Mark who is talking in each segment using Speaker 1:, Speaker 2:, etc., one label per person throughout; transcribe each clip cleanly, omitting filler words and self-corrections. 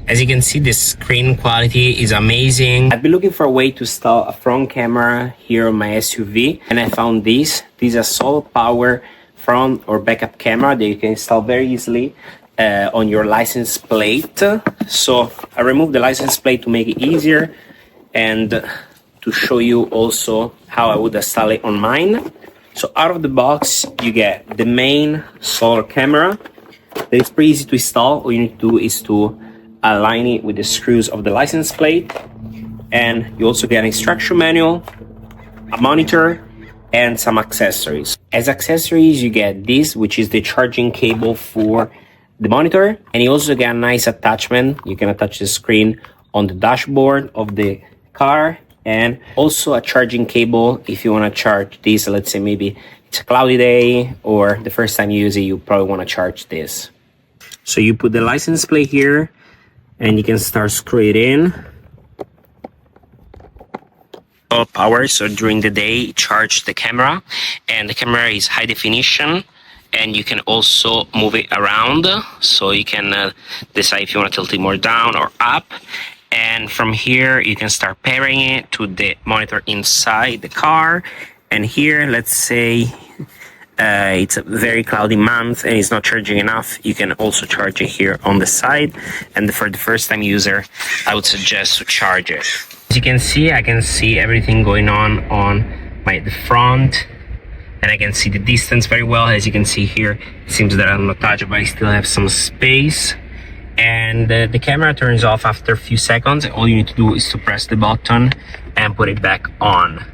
Speaker 1: As you can see, the screen quality is amazing. I've been looking for a way to install a front camera here on my SUV, and I found this. This is a solar power front or backup camera that you can install very easily on your license plate. So I removed the license plate to make it easier and to show you also how I would install it on mine. So out of the box, you get the main solar camera. It's pretty easy to install. All you need to do is to align it with the screws of the license plate, and you also get an instruction manual, a monitor, and some accessories. As accessories, you get this, which is the charging cable for the monitor, and you also get a nice attachment. You can attach the screen on the dashboard of the car, and also a charging cable if you want to charge this. Let's say maybe it's a cloudy day or the first time you use it, you probably want to charge this. So you put the license plate here, and you can start screw it in. All power, so during the day charge the camera, and the camera is high definition, and you can also move it around, so you can decide if you want to tilt it more down or up. And from here you can start pairing it to the monitor inside the car. And here, let's say it's a very cloudy month and it's not charging enough, you can also charge it here on the side. And for the first time user, I would suggest to charge it. As you can see, I can see everything going on the front, and I can see the distance very well. As you can see here, it seems that I'm not touched, but I still have some space. And the camera turns off after a few seconds. All you need to do is to press the button and put it back on.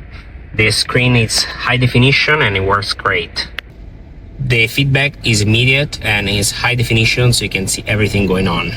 Speaker 1: The screen is high definition and it works great. The feedback is immediate and is high definition, so you can see everything going on.